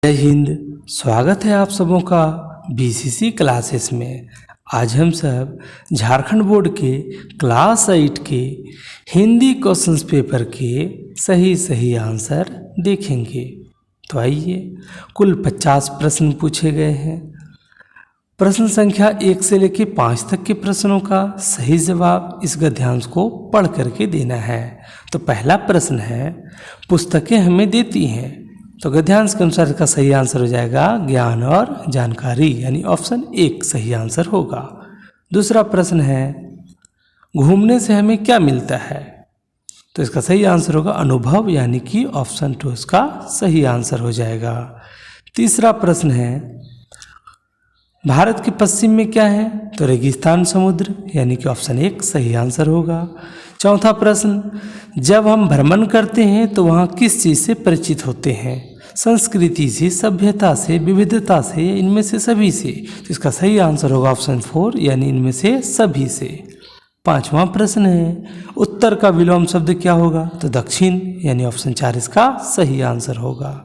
जय हिंद। स्वागत है आप सबों का बीसीसी क्लासेस में। आज हम सब झारखंड बोर्ड के क्लास 8 के हिंदी क्वेश्चंस पेपर के सही आंसर देखेंगे। तो आइए, कुल 50 प्रश्न पूछे गए हैं। प्रश्न संख्या 1 से लेकर 5 तक के प्रश्नों का सही जवाब इस गद्यांश को पढ़ करके देना है। तो पहला प्रश्न है, पुस्तकें हमें देती हैं। तो गद्यांश के अनुसार इसका सही आंसर हो जाएगा ज्ञान और जानकारी, यानी ऑप्शन 1 सही आंसर होगा। दूसरा प्रश्न है, घूमने से हमें क्या मिलता है। तो इसका सही आंसर होगा अनुभव, यानी कि ऑप्शन 2 इसका सही आंसर हो जाएगा। तीसरा प्रश्न है, भारत के पश्चिम में क्या है। तो रेगिस्तान समुद्र, यानी कि ऑप्शन 1 सही आंसर होगा। चौथा प्रश्न, जब हम भ्रमण करते हैं तो वहाँ किस चीज़ से परिचित होते हैं। संस्कृति से, सभ्यता से, विविधता से, या इनमें से सभी से। तो इसका सही आंसर होगा ऑप्शन 4, यानी इनमें से सभी से। पांचवा प्रश्न है, उत्तर का विलोम शब्द क्या होगा। तो दक्षिण, यानी ऑप्शन 4 इसका सही आंसर होगा।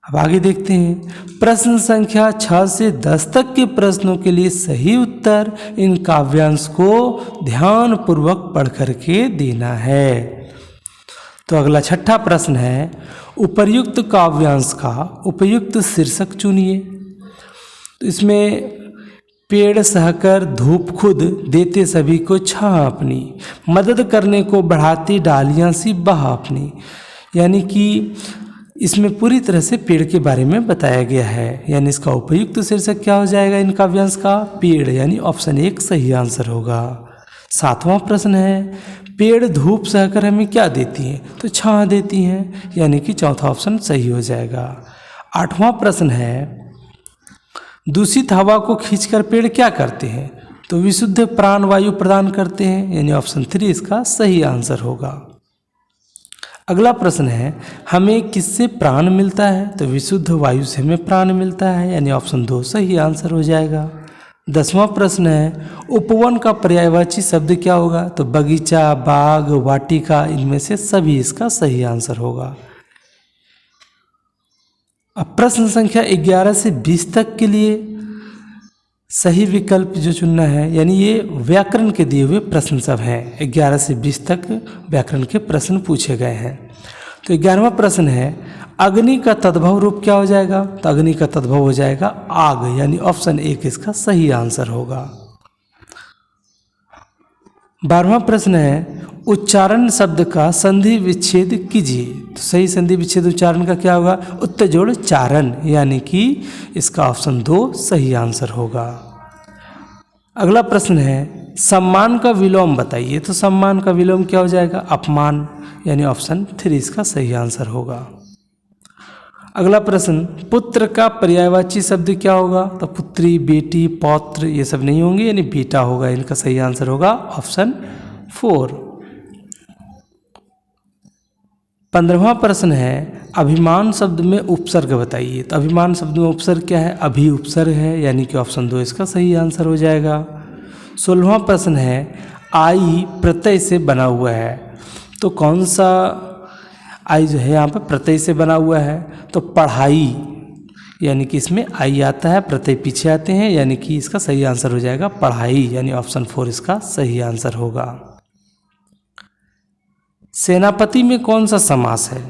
अब आगे देखते हैं, प्रश्न संख्या 6 से 10 तक के प्रश्नों के लिए सही उत्तर इन काव्यांश को ध्यान पूर्वक पढ़ करके देना है। तो अगला छठा प्रश्न है, उपर्युक्त काव्यांश का उपयुक्त शीर्षक चुनिए। तो इसमें पेड़ सहकर धूप खुद देते सभी को छां अपनी, मदद करने को बढ़ाती डालियां सी बहा अपनी। यानी कि इसमें पूरी तरह से पेड़ के बारे में बताया गया है, यानी इसका उपयुक्त शीर्षक क्या हो जाएगा इन काव्यांश का, पेड़, यानी ऑप्शन 1 सही आंसर होगा। सातवां प्रश्न है, पेड़ धूप सहकर हमें क्या देती हैं। तो छां देती हैं, यानी कि चौथा ऑप्शन सही हो जाएगा। आठवां प्रश्न है, दूषित हवा को खींचकर पेड़ क्या करते हैं। तो विशुद्ध प्राण वायु प्रदान करते हैं, यानी ऑप्शन 3 इसका सही आंसर होगा। अगला प्रश्न है, हमें किससे प्राण मिलता है। तो विशुद्ध वायु से हमें प्राण मिलता है, यानी ऑप्शन 2 सही आंसर हो जाएगा। 10वां प्रश्न है, उपवन का पर्यायवाची शब्द क्या होगा। तो बगीचा, बाग, वाटिका, इनमें से सभी इसका सही आंसर होगा। अब प्रश्न संख्या 11 से 20 तक के लिए सही विकल्प जो चुनना है, यानी ये व्याकरण के दिए हुए प्रश्न सब हैं। 11 से 20 तक व्याकरण के प्रश्न पूछे गए हैं। तो 11वां प्रश्न है, अग्नि का तद्भव रूप क्या हो जाएगा। तो अग्नि का तद्भव हो जाएगा आग, यानी ऑप्शन 1 इसका सही आंसर होगा। 12वां प्रश्न है, उच्चारण शब्द का संधि विच्छेद कीजिए। तो सही संधि विच्छेद उच्चारण का क्या होगा, उत्तजोड़ चारण, यानी कि इसका ऑप्शन 2 सही आंसर होगा। अगला प्रश्न है, सम्मान का विलोम बताइए। तो सम्मान का विलोम क्या हो जाएगा, अपमान, यानी ऑप्शन 3 इसका सही आंसर होगा। अगला प्रश्न, पुत्र का पर्यायवाची शब्द क्या होगा। तो पुत्री, बेटी, पौत्र, ये सब नहीं होंगे, यानी बेटा होगा। इनका सही आंसर होगा ऑप्शन 4। 15वां प्रश्न है, अभिमान शब्द में उपसर्ग बताइए। तो अभिमान शब्द में उपसर्ग क्या है, अभी उपसर्ग है, यानी कि ऑप्शन 2 इसका सही आंसर हो जाएगा। 16वां प्रश्न है, आई प्रत्यय से बना हुआ है। तो कौन सा आई जो है यहाँ पर प्रत्यय से बना हुआ है। तो पढ़ाई, यानी कि इसमें आई आता है, प्रत्यय पीछे आते हैं, यानी कि इसका सही आंसर हो जाएगा पढ़ाई, यानी ऑप्शन 4 इसका सही आंसर होगा। सेनापति में कौन सा समास है।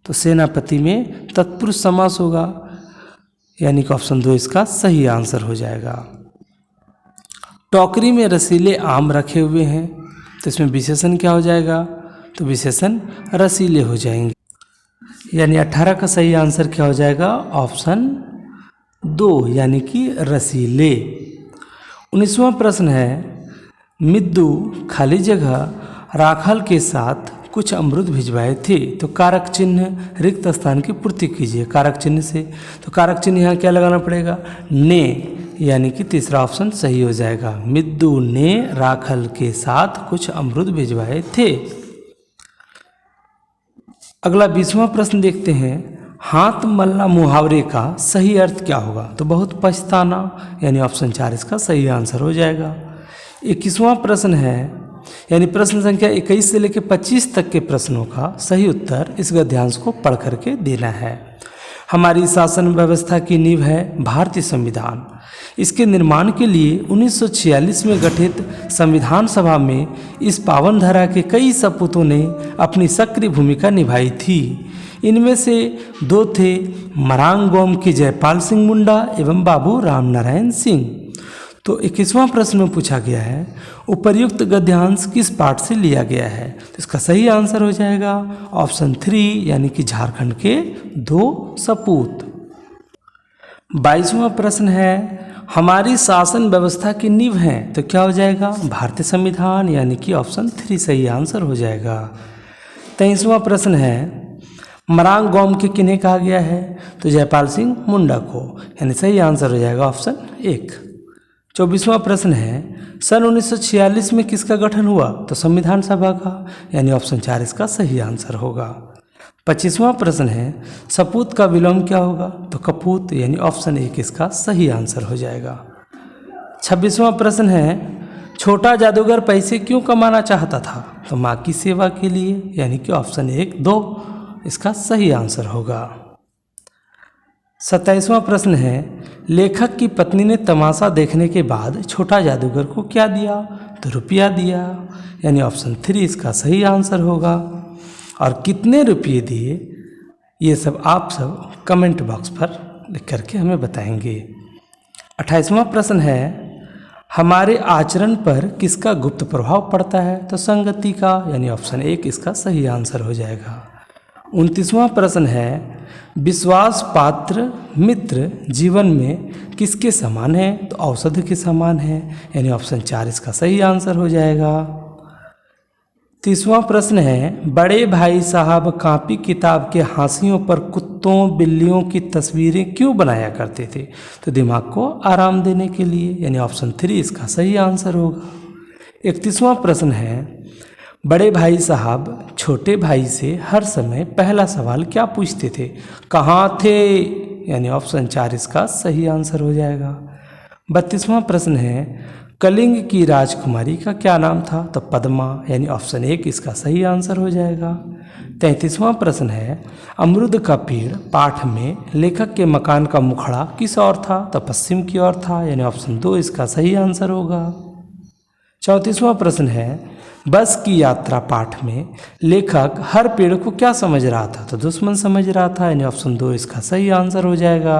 तो सेनापति में तत्पुरुष समास होगा, यानी कि ऑप्शन 2 इसका सही आंसर हो जाएगा। टोकरी में रसीले आम रखे हुए हैं। तो इसमें विशेषण क्या हो जाएगा। तो विशेषण रसीले हो जाएंगे, यानी 18 का सही आंसर क्या हो जाएगा, ऑप्शन 2, यानी कि रसीले। 19वां प्रश्न है, मिद्दू खाली जगह राखल के साथ कुछ अमरुद भिजवाए थे। तो कारक चिन्ह रिक्त स्थान की पूर्ति कीजिए कारक चिन्ह से। तो कारक चिन्ह यहाँ क्या लगाना पड़ेगा, ने, यानी कि तीसरा ऑप्शन सही हो जाएगा। मिद्दू ने राखल के साथ कुछ अमरुद भिजवाए थे। अगला 20वां प्रश्न देखते हैं, हाथ मलना मुहावरे का सही अर्थ क्या होगा। तो बहुत पछताना, यानी ऑप्शन 4 इसका सही आंसर हो जाएगा। 21वां प्रश्न है, यानी प्रश्न संख्या 21 से लेकर 25 तक के प्रश्नों का सही उत्तर इस गद्यांश को पढ़ करके देना है। हमारी शासन व्यवस्था की नींव है भारतीय संविधान। इसके निर्माण के लिए 1946 में गठित संविधान सभा में इस पावन धरा के कई सपूतों ने अपनी सक्रिय भूमिका निभाई थी। इनमें से दो थे मरांगगोम के जयपाल सिंह मुंडा एवं बाबू रामनारायण सिंह। तो 21वां प्रश्न में पूछा गया है उपर्युक्त गद्यांश किस पाठ से लिया गया है। तो इसका सही आंसर हो जाएगा ऑप्शन 3 यानी कि झारखंड के दो सपूत। 22वां प्रश्न है हमारी शासन व्यवस्था की नींव है, तो क्या हो जाएगा भारतीय संविधान यानी कि ऑप्शन 3 सही आंसर हो जाएगा। 23वां प्रश्न है मरांगगोम के किन्हें कहा गया है, तो जयपाल सिंह मुंडा को, यानी सही आंसर हो जाएगा ऑप्शन 1। 24वां प्रश्न है सन 1946 में किसका गठन हुआ, तो संविधान सभा का, यानी ऑप्शन 4 इसका सही आंसर होगा। 25वां प्रश्न है सपूत का विलोम क्या होगा, तो कपूत, यानी ऑप्शन 1 इसका सही आंसर हो जाएगा। 26वां प्रश्न है छोटा जादूगर पैसे क्यों कमाना चाहता था, तो माँ की सेवा के लिए, यानी कि ऑप्शन 1, 2 इसका सही आंसर होगा। 27वां प्रश्न है लेखक की पत्नी ने तमाशा देखने के बाद छोटा जादूगर को क्या दिया, तो रुपया दिया, यानी ऑप्शन 3 इसका सही आंसर होगा। और कितने रुपये दिए ये सब आप सब कमेंट बॉक्स पर लिख करके हमें बताएंगे। 28वां प्रश्न है हमारे आचरण पर किसका गुप्त प्रभाव पड़ता है, तो संगति का, यानी ऑप्शन 1 इसका सही आंसर हो जाएगा। 29वां प्रश्न है विश्वास पात्र मित्र जीवन में किसके समान है, तो औषधि के समान है, यानी ऑप्शन 4 इसका सही आंसर हो जाएगा। 30वां प्रश्न है बड़े भाई साहब कापी किताब के हाशियों पर कुत्तों बिल्लियों की तस्वीरें क्यों बनाया करते थे, तो दिमाग को आराम देने के लिए, यानी ऑप्शन 3 इसका सही आंसर होगा। 31वां प्रश्न है बड़े भाई साहब छोटे भाई से हर समय पहला सवाल क्या पूछते थे, कहाँ थे, यानी ऑप्शन 4 इसका सही आंसर हो जाएगा। 32वां प्रश्न है कलिंग की राजकुमारी का क्या नाम था, तो पद्मा, यानी ऑप्शन 1 इसका सही आंसर हो जाएगा। 33वां प्रश्न है अमरूद का पेड़ पाठ में लेखक के मकान का मुखड़ा किस ओर था, तो पश्चिम की ओर था, यानी ऑप्शन 2 इसका सही आंसर होगा। 34वां प्रश्न है बस की यात्रा पाठ में लेखक हर पेड़ को क्या समझ रहा था, तो दुश्मन समझ रहा था, यानी ऑप्शन 2 इसका सही आंसर हो जाएगा।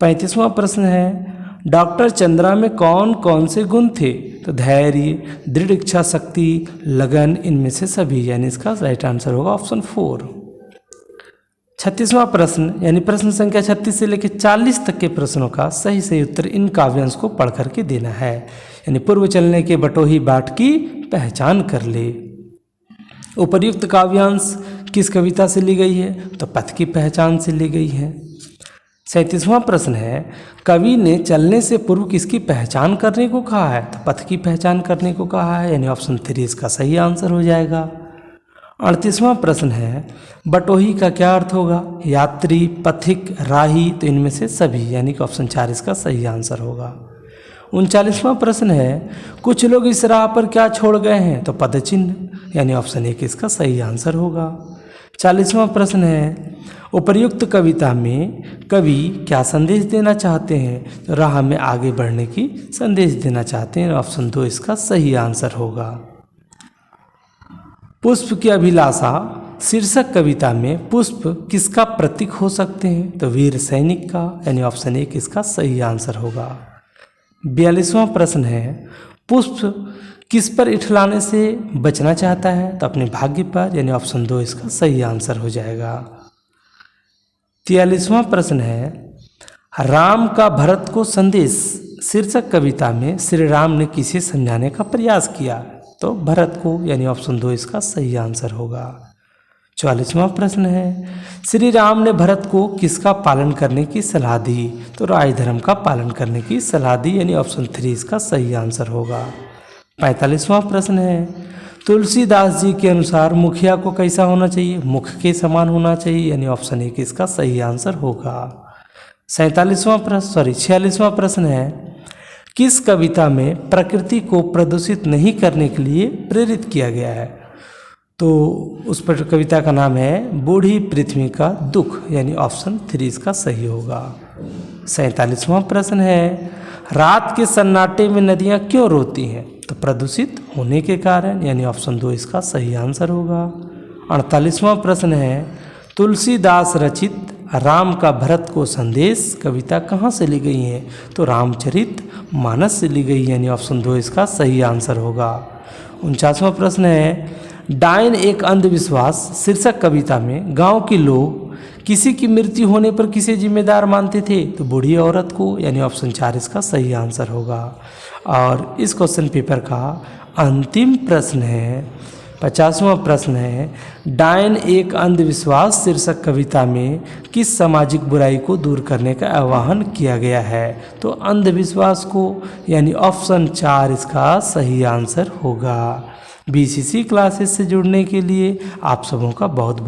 35वां प्रश्न है डॉक्टर चंद्रा में कौन कौन से गुण थे, तो धैर्य दृढ़ इच्छा शक्ति लगन इनमें से सभी, यानी इसका राइट आंसर होगा ऑप्शन 4। 36वां प्रश्न यानी प्रश्न संख्या 36 से लेकर 40 तक के प्रश्नों का सही उत्तर इन काव्यांश को पढ़ करके देना है, यानी पूर्व चलने के बटोही बाट की पहचान कर ले। उपर्युक्त काव्यांश किस कविता से ली गई है, तो पथ की पहचान से ली गई है। 37वां प्रश्न है कवि ने चलने से पूर्व किसकी पहचान करने को कहा है, तो पथ की पहचान करने को कहा है, यानी ऑप्शन 3 इसका सही आंसर हो जाएगा। 38वां प्रश्न है बटोही का क्या अर्थ होगा, यात्री पथिक राही, तो इनमें से सभी, यानी कि ऑप्शन 4 इसका सही आंसर होगा। 39वां प्रश्न है कुछ लोग इस राह पर क्या छोड़ गए हैं, तो पदचिन्ह, यानी ऑप्शन 1 इसका सही आंसर होगा। 40वां प्रश्न है उपर्युक्त कविता में कवि क्या संदेश देना चाहते हैं, तो राह में आगे बढ़ने की संदेश देना चाहते हैं, ऑप्शन 2 इसका सही आंसर होगा। पुष्प की अभिलाषा शीर्षक कविता में पुष्प किसका प्रतीक हो सकते हैं, तो वीर सैनिक का, यानी ऑप्शन 1 इसका सही आंसर होगा। 42वां प्रश्न है पुष्प किस पर इठलाने से बचना चाहता है, तो अपने भाग्य पर, यानी ऑप्शन 2 इसका सही आंसर हो जाएगा। 43वां प्रश्न है राम का भरत को संदेश शीर्षक कविता में श्री राम ने किसे समझाने का प्रयास किया, तो भरत को, यानी ऑप्शन 2 इसका सही आंसर होगा। 44वां प्रश्न है श्री राम ने भरत को किसका पालन करने की सलाह दी, तो राज धर्म का पालन करने की सलाह दी, यानी ऑप्शन 3 इसका सही आंसर होगा। 45वां प्रश्न है तुलसीदास जी के अनुसार मुखिया को कैसा होना चाहिए, मुख के समान होना चाहिए, यानी ऑप्शन 1 इसका सही आंसर होगा। 46वां प्रश्न है किस कविता में प्रकृति को प्रदूषित नहीं करने के लिए प्रेरित किया गया है, तो उस पर कविता का नाम है बूढ़ी पृथ्वी का दुख, यानी ऑप्शन 3 इसका सही होगा। 47वां प्रश्न है, रात के सन्नाटे में नदियाँ क्यों रोती हैं? तो प्रदूषित होने के कारण, यानी ऑप्शन 2 इसका सही आंसर होगा। 48वां प्रश्न है, तुलसीदास रचित राम का भरत को संदेश कविता कहाँ से ली गई है? तो रामचरित मानस से ली गई, यानी ऑप्शन 2 इसका सही आंसर होगा। 49वां प्रश्न है, डायन एक अंधविश्वास शीर्षक कविता में गांव के लोग किसी की मृत्यु होने पर किसे जिम्मेदार मानते थे? तो बूढ़ी औरत को, यानी ऑप्शन 4 इसका सही आंसर होगा। और इस क्वेश्चन पेपर का अंतिम प्रश्न है, 50वां प्रश्न है, डायन एक अंधविश्वास शीर्षक कविता में किस सामाजिक बुराई को दूर करने का आह्वान किया गया है? तो अंधविश्वास को, यानी ऑप्शन 4 इसका सही आंसर होगा। BCC क्लासेस से जुड़ने के लिए आप सबों का बहुत